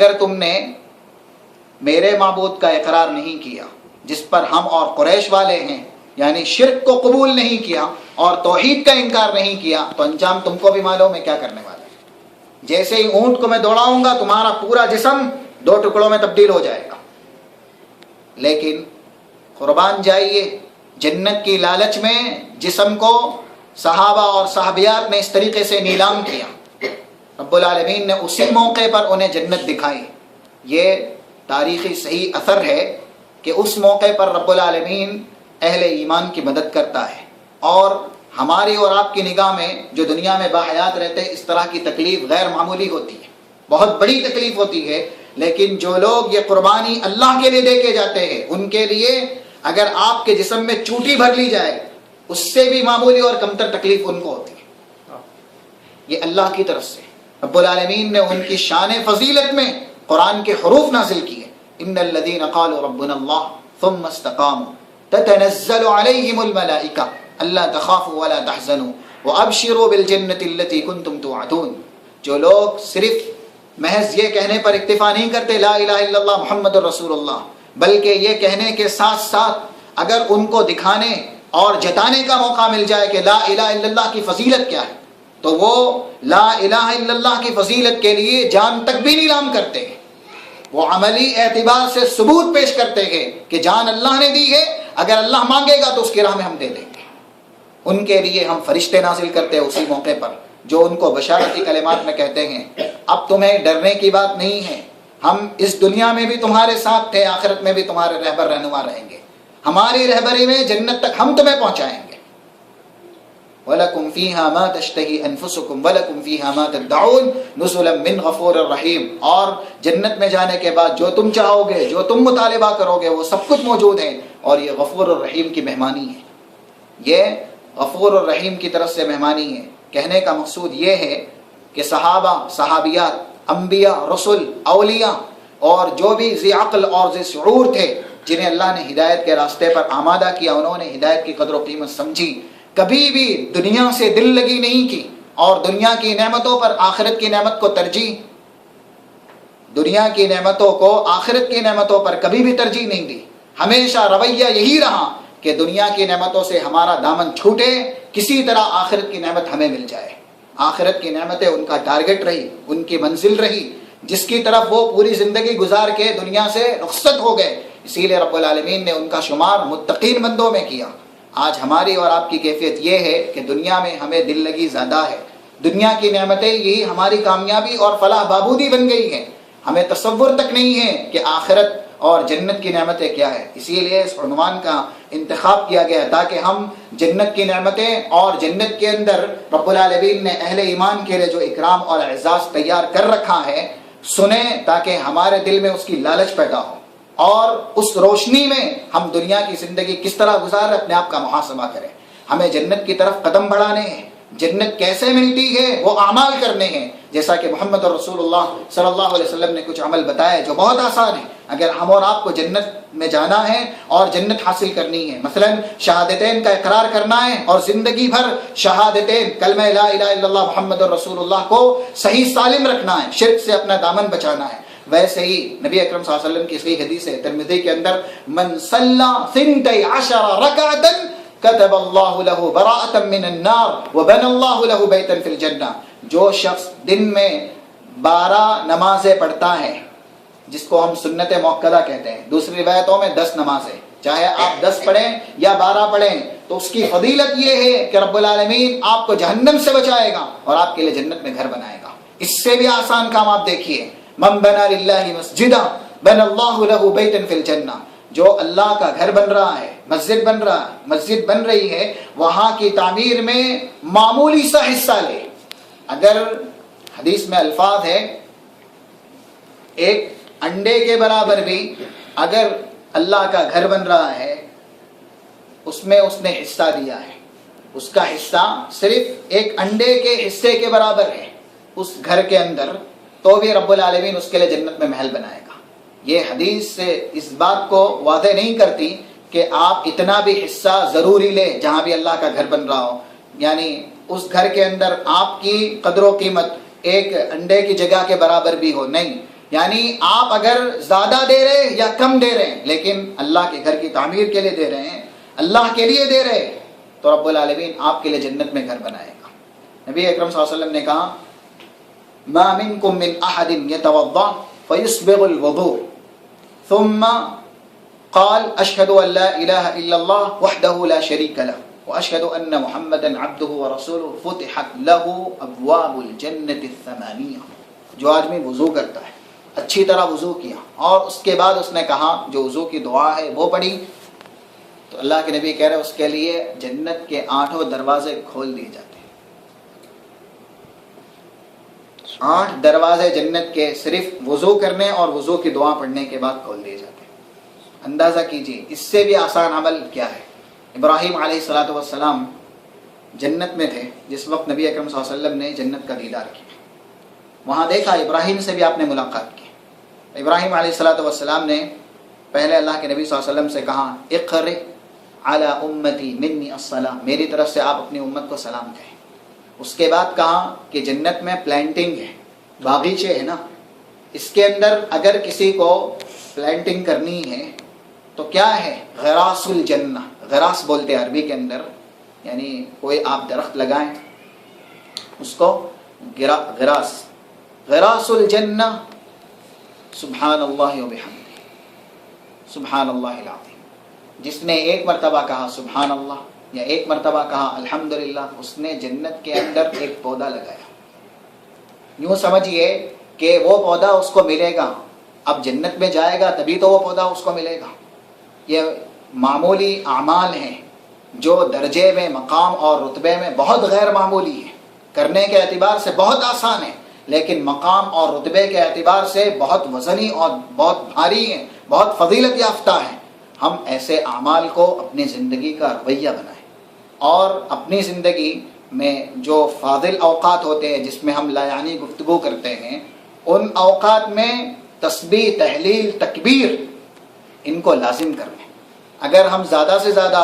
اگر تم نے میرے معبود کا اقرار نہیں کیا جس پر ہم اور قریش والے ہیں، یعنی شرک کو قبول نہیں کیا اور توحید کا انکار نہیں کیا، تو انجام تم کو بھی معلوم ہے کیا کرنے والا ہے۔ جیسے ہی اونٹ کو میں دوڑاؤں گا تمہارا پورا جسم 2 ٹکڑوں میں تبدیل ہو جائے گا۔ لیکن قربان جائیے، جنت کی لالچ میں جسم کو صحابہ اور صحابیات نے اس طریقے سے نیلام کیا، رب العالمین نے اسی موقع پر انہیں جنت دکھائی۔ یہ تاریخی صحیح اثر ہے کہ اس موقع پر رب العالمین اہل ایمان کی مدد کرتا ہے، اور ہماری اور آپ کی نگاہ میں جو دنیا میں باحیات رہتے ہیں اس طرح کی تکلیف غیر معمولی ہوتی ہے، بہت بڑی تکلیف ہوتی ہے، لیکن جو لوگ یہ قربانی اللہ کے لیے دے کے جاتے ہیں ان کے لیے اگر آپ کے جسم میں چوٹی بھر لی جائے اس سے بھی معمولی اور کمتر تکلیف ان کو ہوتی ہے۔ یہ اللہ کی طرف سے رب العالمین نے ان کی شان فضیلت میں قرآن کے حروف نازل کیے، ان الذین قالوا ربنا اللہ ثم استقاموا تتنزل علیہم الملائکہ الا تخافوا ولا تحزنوا وابشروا بالجنۃ التي کنتم توعدون۔ جو لوگ صرف محض یہ کہنے پر اکتفا نہیں کرتے لا الہ الا اللہ محمد الرسول اللہ، بلکہ یہ کہنے کے ساتھ ساتھ اگر ان کو دکھانے اور جتانے کا موقع مل جائے کہ لا الہ الا اللہ کی فضیلت کیا ہے، تو وہ لا الہ الا اللہ کی فضیلت کے لیے جان تک بھی نیلام کرتے ہیں۔ وہ عملی اعتبار سے ثبوت پیش کرتے ہیں کہ جان اللہ نے دی ہے، اگر اللہ مانگے گا تو اس کی راہ میں ہم دے دیں گے۔ ان کے لیے ہم فرشتے نازل کرتے ہیں اسی موقع پر جو ان کو بشارتی کلمات میں کہتے ہیں اب تمہیں ڈرنے کی بات نہیں ہے، ہم اس دنیا میں بھی تمہارے ساتھ تھے، آخرت میں بھی تمہارے رہبر رہنما رہیں گے، ہماری رہبری میں جنت تک ہم تمہیں پہنچائیں گے۔ وَلَكُمْ فِيهَا مَا تَشْتَهِي أَنفُسُكُمْ وَلَكُمْ فِيهَا مَا تَدَّعُونَ نُزُلًا مِّنْ غَفُورٍ رَّحِيمٍ۔ اور جنت میں جانے کے بعد جو تم چاہو گے، جو تم مطالبہ کرو گے، وہ سب کچھ موجود ہے، اور یہ غفور الرحیم کی مہمانی ہے۔ یہ غفور الرحیم کی طرف سے مہمانی ہے۔ کہنے کا مقصود یہ ہے کہ صحابہ، صحابیات، انبیاء، رسل، اولیاء اور جو بھی ذی عقل اور ذی شعور تھے جنہیں اللہ نے ہدایت کے راستے پر آمادہ کیا، انہوں نے ہدایت کی قدر و قیمت سمجھی، کبھی بھی دنیا سے دل لگی نہیں کی، اور دنیا کی نعمتوں پر آخرت کی نعمت کو ترجیح، دنیا کی نعمتوں کو آخرت کی نعمتوں پر کبھی بھی ترجیح نہیں دی۔ ہمیشہ رویہ یہی رہا کہ دنیا کی نعمتوں سے ہمارا دامن چھوٹے، کسی طرح آخرت کی نعمت ہمیں مل جائے۔ آخرت کی نعمتیں ان کا ٹارگٹ رہی، ان کی منزل رہی، جس کی طرف وہ پوری زندگی گزار کے دنیا سے رخصت ہو گئے۔ اسی لیے رب العالمین نے ان کا شمار متقین بندوں میں کیا۔ آج ہماری اور آپ کی کیفیت یہ ہے کہ دنیا میں ہمیں دل لگی زیادہ ہے، دنیا کی نعمتیں یہی ہماری کامیابی اور فلاح بہبودی بن گئی ہیں، ہمیں تصور تک نہیں ہے کہ آخرت اور جنت کی نعمتیں کیا ہے۔ اسی لیے اس عنوان کا انتخاب کیا گیا تاکہ ہم جنت کی نعمتیں اور جنت کے اندر رب العالمین نے اہل ایمان کے لیے جو اکرام اور اعزاز تیار کر رکھا ہے سنیں، تاکہ ہمارے دل میں اس کی لالچ پیدا ہو، اور اس روشنی میں ہم دنیا کی زندگی کس طرح گزاریں اپنے آپ کا محاسبہ کریں۔ ہمیں جنت کی طرف قدم بڑھانے ہیں۔ جنت کیسے ملتی ہے؟ وہ اعمال کرنے ہیں، جیسا کہ محمد رسول اللہ صلی اللہ علیہ وسلم نے کچھ عمل بتایا جو بہت آسان ہے اگر ہم اور آپ کو جنت میں جانا ہے اور جنت حاصل کرنی ہے۔ مثلا شہادتین کا اقرار کرنا ہے اور زندگی بھر شہادتین کلمہ لا الہ الا اللہ محمد رسول اللہ کو صحیح سالم رکھنا ہے، شرک سے اپنا دامن بچانا ہے۔ ویسے ہی نبی اکرم صلی اللہ علیہ وسلم کی صحیح حدیث ہے ترمذی کے اندر، من صلی 12 رکعۃ كتب اللہ لہ براءۃ من النار وبنى اللہ لہ بیتا فی الجنہ۔ جو شخص دن میں 12 نمازیں پڑھتا ہے، جس کو ہم سنت موقدہ کہتے ہیں، دوسری روایتوں میں 10 نمازیں، چاہے آپ 10 پڑھیں یا 12 پڑھیں، تو اس کی فضیلت یہ ہے کہ رب العالمین آپ کو جہنم سے بچائے گا اور آپ کے لیے جنت میں گھر بنائے گا۔ اس سے بھی آسان کام آپ دیکھیے، من بنا للہ مسجدا بنى اللہ لہ بیتا فی الجنہ۔ جو اللہ کا گھر بن رہا ہے، مسجد بن رہا ہے، مسجد بن رہی ہے، وہاں کی تعمیر میں معمولی سا حصہ لے۔ اگر حدیث میں الفاظ ہے ایک انڈے کے برابر بھی اگر اللہ کا گھر بن رہا ہے اس میں اس نے حصہ دیا ہے، اس کا حصہ صرف ایک انڈے کے حصے کے برابر ہے اس گھر کے اندر، تو بھی رب العالمین اس کے لیے جنت میں محل بنائے گا۔ یہ حدیث سے اس بات کو واضح نہیں کرتی کہ آپ اتنا بھی حصہ ضروری لیں جہاں بھی اللہ کا گھر بن رہا ہو، یعنی اس گھر کے اندر آپ کی قدر و قیمت ایک انڈے کی جگہ کے برابر بھی ہو، نہیں، یعنی آپ اگر زیادہ دے رہے یا کم دے رہے ہیں لیکن اللہ کے گھر کی تعمیر کے لیے دے رہے ہیں، اللہ کے لیے دے رہے ہیں، تو رب العالمین آپ کے لیے جنت میں گھر بنائے گا۔ نبی اکرم صلی اللہ علیہ وسلم نے کہا ما منکم من احد یتوضا فیسبغ الوضوء ثم قال اشهد ان لا اله الا الله وحده لا شريك له واشهد ان محمدا عبده ورسوله فتحت له ابواب الجنة الثمانية۔ جو آدمی وضو کرتا ہے، اچھی طرح وضو کیا اور اس کے بعد اس نے کہا جو وضو کی دعا ہے وہ پڑھی، تو اللہ کے نبی کہہ رہے اس کے لیے جنت کے 8 دروازے کھول دیے جاتے ہیں۔ 8 دروازے جنت کے صرف وضو کرنے اور وضو کی دعا پڑھنے کے بعد کھول دیے جاتے ہیں۔ اندازہ کیجئے اس سے بھی آسان عمل کیا ہے۔ ابراہیم علیہ السلام جنت میں تھے جس وقت نبی اکرم صلی اللہ علیہ وسلم نے جنت کا دیدار کیا، وہاں دیکھا ابراہیم سے بھی آپ نے ملاقات کی۔ ابراہیم علیہ السلام نے پہلے اللہ کے نبی صلی اللہ علیہ وسلم سے کہا اقرئ علی امتی منی الصلاۃ، میری طرف سے آپ اپنی امت کو سلام کہیں۔ اس کے بعد کہا کہ جنت میں پلانٹنگ ہے، باغیچے ہے نا، اس کے اندر اگر کسی کو پلانٹنگ کرنی ہے تو کیا ہے؟ غراس الجنہ، غراس بولتے ہیں عربی کے اندر، یعنی کوئی آپ درخت لگائیں اس کو غراس الجنہ، سبحان اللہ وبحمدہ، سبحان اللہ العظیم۔ جس نے ایک مرتبہ کہا سبحان اللہ یا ایک مرتبہ کہا الحمدللہ، اس نے جنت کے اندر ایک پودا لگایا۔ یوں سمجھئے کہ وہ پودا اس کو ملے گا، اب جنت میں جائے گا تبھی تو وہ پودا اس کو ملے گا۔ یہ معمولی اعمال ہیں جو درجے میں، مقام اور رتبے میں بہت غیر معمولی ہیں، کرنے کے اعتبار سے بہت آسان ہے، لیکن مقام اور رتبے کے اعتبار سے بہت وزنی اور بہت بھاری ہیں، بہت فضیلت یافتہ ہیں۔ ہم ایسے اعمال کو اپنی زندگی کا رویہ بنائیں، اور اپنی زندگی میں جو فاضل اوقات ہوتے ہیں جس میں ہم لا یعنی گفتگو کرتے ہیں، ان اوقات میں تسبیح، تحلیل، تکبیر ان کو لازم کر لیں۔ اگر ہم زیادہ سے زیادہ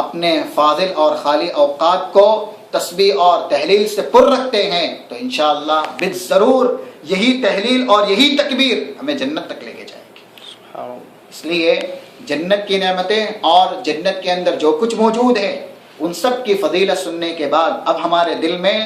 اپنے فاضل اور خالی اوقات کو تسبیح اور تحلیل سے پر رکھتے ہیں تو انشاءاللہ بالضرور یہی تحلیل اور یہی تکبیر ہمیں جنت تک لے کے جائے گی۔ اس لیے جنت کی نعمتیں اور جنت کے اندر جو کچھ موجود ہے ان سب کی فضیلت سننے کے بعد اب ہمارے دل میں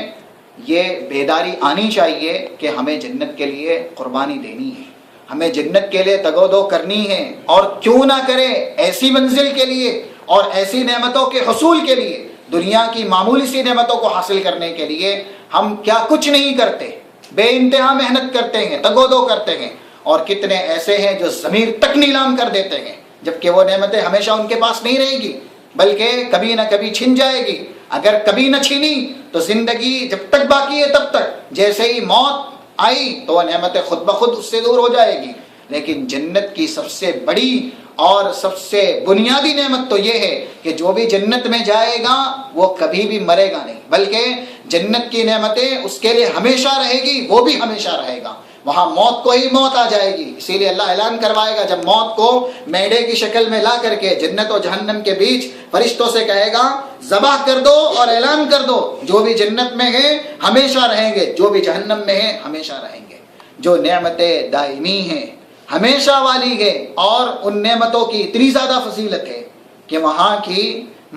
یہ بیداری آنی چاہیے کہ ہمیں جنت کے لیے قربانی دینی ہے، ہمیں جنت کے لیے تگودو کرنی ہے، اور کیوں نہ کرے ایسی منزل کے لیے اور ایسی نعمتوں کے حصول کے لیے، دنیا کی معمولی سی نعمتوں کو حاصل کرنے کے لیے ہم کیا کچھ نہیں کرتے، بے انتہا محنت کرتے ہیں، تگودو کرتے ہیں، اور کتنے ایسے ہیں جو ضمیر تک نیلام کر دیتے ہیں، جبکہ وہ نعمتیں ہمیشہ ان کے پاس نہیں رہے گی بلکہ کبھی نہ کبھی چھن جائے گی۔ اگر کبھی نہ چھنی تو زندگی جب تک باقی ہے تب تک، جیسے ہی موت آئی تو وہ نعمتیں خود بخود اس سے دور ہو جائے گی۔ لیکن جنت کی سب سے بڑی اور سب سے بنیادی نعمت تو یہ ہے کہ جو بھی جنت میں جائے گا وہ کبھی بھی مرے گا نہیں، بلکہ جنت کی نعمتیں اس کے لیے ہمیشہ رہے گی، وہ بھی ہمیشہ رہے گا۔ وہاں موت کو ہی موت آ جائے گی، اسی لیے اللہ اعلان کروائے گا جب موت کو میڑے کی شکل میں لا کر کے جنت و جہنم کے بیچ فرشتوں سے کہے گا ذبح کر دو اور اعلان کر دو، جو بھی جنت میں ہے ہمیشہ رہیں گے، جو بھی جہنم میں ہے ہمیشہ رہیں گے۔ جو نعمتیں دائمی ہیں، ہمیشہ والی ہے، اور ان نعمتوں کی اتنی زیادہ فضیلت ہے کہ وہاں کی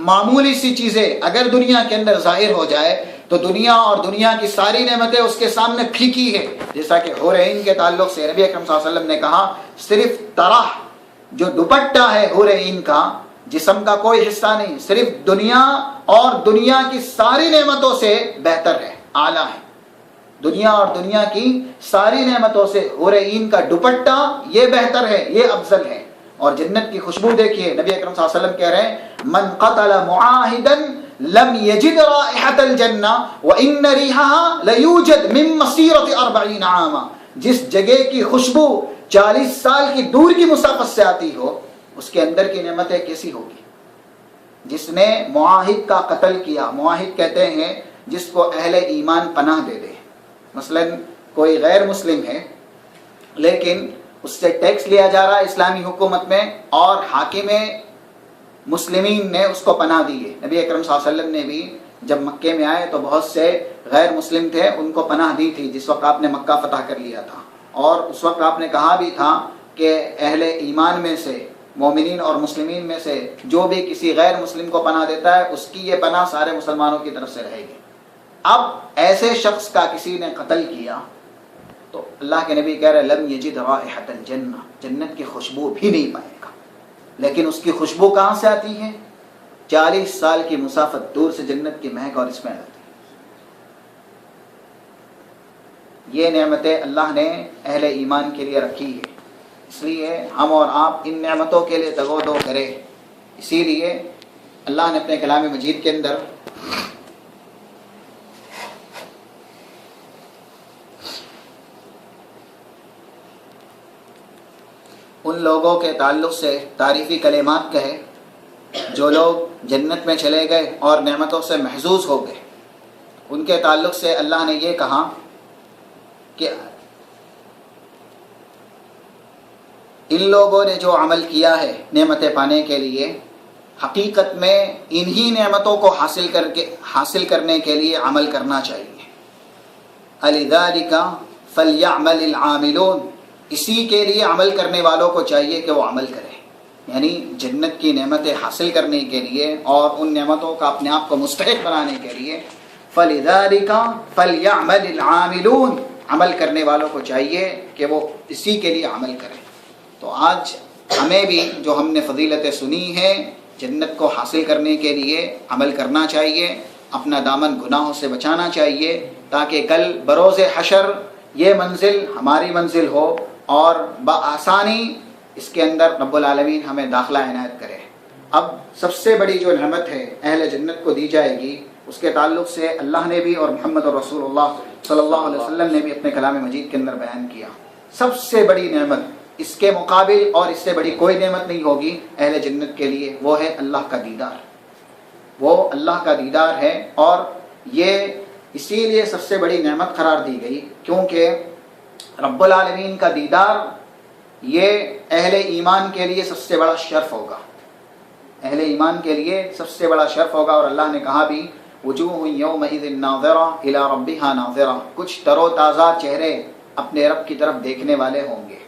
معمولی سی چیزیں اگر دنیا کے اندر ظاہر ہو جائے تو دنیا اور دنیا کی ساری نعمتیں اس کے سامنے پھیکی ہے۔ جیسا کہ حور عین کے تعلق سے نبی اکرم صلی اللہ علیہ وسلم نے کہا صرف طرح جو دوپٹہ ہے حور عین کا، جسم کا کوئی حصہ نہیں، صرف دنیا اور دنیا کی ساری نعمتوں سے بہتر ہے، اعلیٰ ہے۔ دنیا اور دنیا کی ساری نعمتوں سے حور عین کا دوپٹہ یہ بہتر ہے، یہ افضل ہے۔ اور جنت کی خوشبو دیکھیے، نبی اکرم صلی اللہ علیہ وسلم کہہ رہے ہیں من قتل معاہدا لم یجد رائحة الجنہ وان ریحها لیوجد من مسیرۃ 40 عاما۔ جس جگہ کی خوشبو 40 سال کی دور کی مسافت سے آتی ہو اس کے اندر کی نعمتیں کیسی ہوگی؟ جس نے معاہد کا قتل کیا، معاہد کہتے ہیں جس کو اہل ایمان پناہ دے دے، مثلا کوئی غیر مسلم ہے لیکن اس سے ٹیکس لیا جا رہا ہے اسلامی حکومت میں، اور حاکم مسلمین نے اس کو پناہ دی ہے۔ نبی اکرم صلی اللہ علیہ وسلم نے بھی جب مکے میں آئے تو بہت سے غیر مسلم تھے، ان کو پناہ دی تھی جس وقت آپ نے مکہ فتح کر لیا تھا۔ اور اس وقت آپ نے کہا بھی تھا کہ اہل ایمان میں سے، مومنین اور مسلمین میں سے جو بھی کسی غیر مسلم کو پناہ دیتا ہے اس کی یہ پناہ سارے مسلمانوں کی طرف سے رہے گی۔ اب ایسے شخص کا کسی نے قتل کیا تو اللہ کے نبی کہہ رہے لم یجد رائحۃ الجنہ، جنت کی خوشبو بھی نہیں پائے گا۔ لیکن اس کی خوشبو کہاں سے آتی ہے؟ 40 سال کی مسافت دور سے جنت کی مہک اور اسمیل آتی ہے۔ یہ نعمتیں اللہ نے اہل ایمان کے لیے رکھی ہے، اس لیے ہم اور آپ ان نعمتوں کے لیے تگ و دو کریں۔ اسی لیے اللہ نے اپنے کلام مجید کے اندر ان لوگوں کے تعلق سے تعریفی کلمات کہے جو لوگ جنت میں چلے گئے اور نعمتوں سے محظوظ ہو گئے۔ ان کے تعلق سے اللہ نے یہ کہا کہ ان لوگوں نے جو عمل کیا ہے نعمتیں پانے کے لیے، حقیقت میں انہی نعمتوں کو حاصل کرنے کے لیے عمل کرنا چاہیے۔ لذالک فلیعمل العاملون، اسی کے لیے عمل کرنے والوں کو چاہیے کہ وہ عمل کریں، یعنی جنت کی نعمتیں حاصل کرنے کے لیے اور ان نعمتوں کا اپنے آپ کو مستحق بنانے کے لیے فلذالک فلیعمل العاملون، عمل کرنے والوں کو چاہیے کہ وہ اسی کے لیے عمل کریں۔ تو آج ہمیں بھی جو ہم نے فضیلتیں سنی ہیں جنت کو حاصل کرنے کے لیے عمل کرنا چاہیے، اپنا دامن گناہوں سے بچانا چاہیے تاکہ کل بروز حشر یہ منزل ہماری منزل ہو اور بآسانی اس کے اندر رب العالمین ہمیں داخلہ عنایت کرے۔ اب سب سے بڑی جو نعمت ہے اہل جنت کو دی جائے گی، اس کے تعلق سے اللہ نے بھی اور محمد رسول اللہ صلی اللہ علیہ وسلم نے بھی اپنے کلام مجید کے اندر بیان کیا۔ سب سے بڑی نعمت، اس کے مقابل اور اس سے بڑی کوئی نعمت نہیں ہوگی اہل جنت کے لیے، وہ ہے اللہ کا دیدار۔ وہ اللہ کا دیدار ہے، اور یہ اسی لیے سب سے بڑی نعمت قرار دی گئی کیونکہ رب العالمین کا دیدار یہ اہل ایمان کے لیے سب سے بڑا شرف ہوگا، اہل ایمان کے لیے سب سے بڑا شرف ہوگا۔ اور اللہ نے کہا بھی وجوہ یومئذ ناظرہ الی ربہا ناظرہ، کچھ تر و تازہ چہرے اپنے رب کی طرف دیکھنے والے ہوں گے۔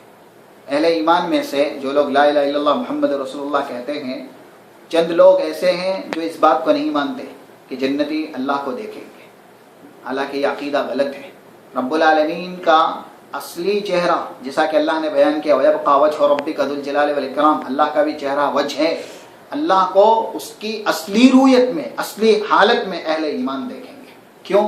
اہل ایمان میں سے جو لوگ لا الہ الا اللہ محمد رسول اللہ کہتے ہیں، چند لوگ ایسے ہیں جو اس بات کو نہیں مانتے کہ جنتی اللہ کو دیکھیں گے، حالانکہ یہ عقیدہ غلط ہے۔ رب العالمین کا اصلی چہرہ جیسا کہ اللہ نے بیان کیا وَيَبْقَى وَجْهُ رَبِّكَ ذُو الْجَلَالِ وَالْإِكْرَامِ، اللہ کا بھی چہرہ وجہ ہے، اللہ کو اس کی اصلی رویت میں، اصلی حالت میں اہل ایمان دیکھیں گے۔ کیوں؟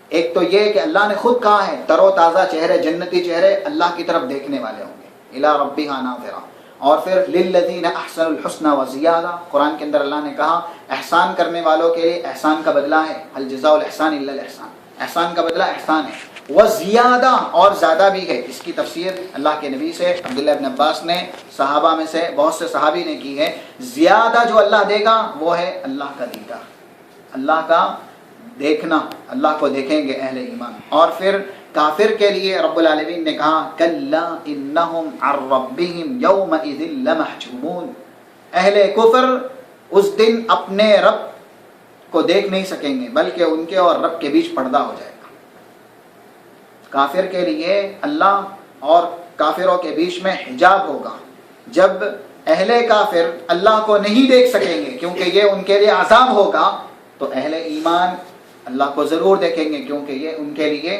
ایک تو یہ کہ اللہ نے خود کہا ہے تر و تازہ چہرے، جنتی چہرے اللہ کی طرف دیکھنے والے ہوں گے، اِلَىٰ رَبِّهَا نَاظِرَةٌ۔ اور پھر لِلَّذِينَ أَحْسَنُوا الْحُسْنَى وَزِيَادَةٌ، قرآن کے اندر اللہ نے کہا احسان کرنے والوں کے لیے احسان کا بدلہ ہے، هَلْ جَزَاءُ الْإِحْسَانِ إِلَّا الْإِحْسَانُ، احسان کا بدلہ احسان ہے، وزیادہ اور زیادہ بھی ہے۔ اس کی تفسیر اللہ کے نبی سے عبداللہ ابن عباس نے، صحابہ میں سے بہت سے صحابی نے کی ہے۔ زیادہ جو اللہ دے گا وہ ہے اللہ کا دیدار، اللہ کا دیکھنا، اللہ کو دیکھیں گے اہل ایمان۔ اور پھر کافر کے لیے رب العالمین نے کہا کلا انہم عن ربہم یومئذ لمحجوبون، اہل کفر اس دن اپنے رب کو دیکھ نہیں سکیں گے بلکہ ان کے اور رب کے بیچ پردہ ہو جائے گا۔ کافر کے لیے اللہ اور کافروں کے بیچ میں حجاب ہوگا، جب اہل کافر اللہ کو نہیں دیکھ سکیں گے کیونکہ یہ ان کے لیے عذاب ہوگا، تو اہل ایمان اللہ کو ضرور دیکھیں گے کیونکہ یہ ان کے لیے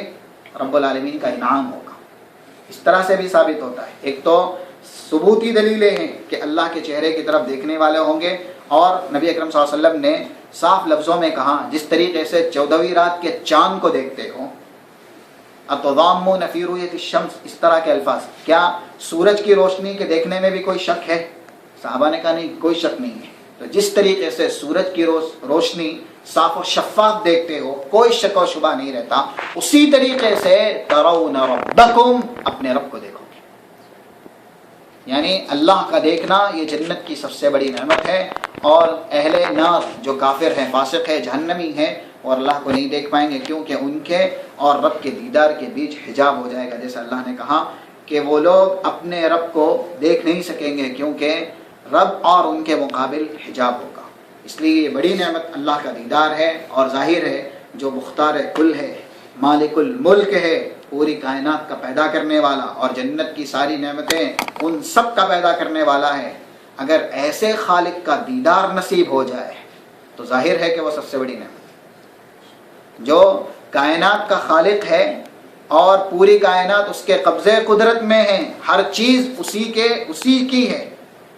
رب العالمین کا انعام ہوگا۔ اس طرح سے بھی ثابت ہوتا ہے، ایک تو ثبوتی دلیلیں ہیں کہ اللہ کے چہرے کی طرف دیکھنے والے ہوں گے، اور نبی اکرم صلی اللہ علیہ وسلم نے صاف لفظوں میں کہا جس طریقے سے 14ویں رات کے چاند کو دیکھتے ہو، اتضامون فی رؤیت الشمس، اس طرح کے الفاظ، کیا سورج کی روشنی کے دیکھنے میں بھی کوئی شک ہے؟ صحابہ نے کہا نہیں، کوئی شک نہیں ہے۔ تو جس طریقے سے سورج کی روشنی صاف و شفاف دیکھتے ہو، کوئی شک و شبہ نہیں رہتا، اسی طریقے سے ترون ربکم، اپنے رب کو دیکھو گے، یعنی اللہ کا دیکھنا یہ جنت کی سب سے بڑی نعمت ہے۔ اور اہل نار جو کافر ہیں، فاسق ہے، جہنمی ہیں، اور اللہ کو نہیں دیکھ پائیں گے کیونکہ ان کے اور رب کے دیدار کے بیچ حجاب ہو جائے گا، جیسے اللہ نے کہا کہ وہ لوگ اپنے رب کو دیکھ نہیں سکیں گے کیونکہ رب اور ان کے مقابل حجاب ہوگا۔ اس لیے یہ بڑی نعمت اللہ کا دیدار ہے، اور ظاہر ہے جو مختار کل ہے، مالک الملک ہے، پوری کائنات کا پیدا کرنے والا اور جنت کی ساری نعمتیں ان سب کا پیدا کرنے والا ہے، اگر ایسے خالق کا دیدار نصیب ہو جائے تو ظاہر ہے کہ وہ سب سے بڑی نعمت ہے۔ جو کائنات کا خالق ہے اور پوری کائنات اس کے قبضے قدرت میں ہے، ہر چیز اسی کی ہے۔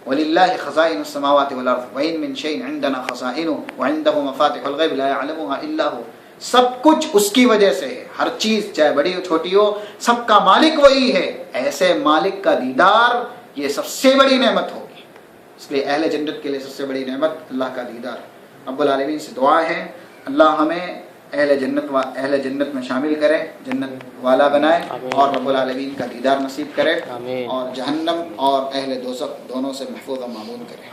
وَلِلَّهِ خَزَائِنُ السَّمَاوَاتِ وَالْأَرْضِ وَإِن مِّن شَيْءٍ عِندَنَا خَزَائِنُهُ وَعِندَهُ مَفَاتِحُ الْغَيْبِ لَا يَعْلَمُهَا إِلَّا هُوَ، سب کچھ اس کی وجہ سے ہے، ہر چیز چاہے بڑی ہو چھوٹی ہو سب کا مالک وہی ہے۔ ایسے مالک کا دیدار یہ سب سے بڑی نعمت ہوگی، اس لیے اہل جنت کے لیے سب سے بڑی نعمت اللہ کا دیدار۔ رب العالمین سے دعا ہے اللہ ہمیں اہل جنت میں شامل کرے، جنت والا بنائے، اور رب العالمین کا دیدار نصیب کرے، اور جہنم اور اہل دوزخ دونوں سے محفوظ و معمون کرے۔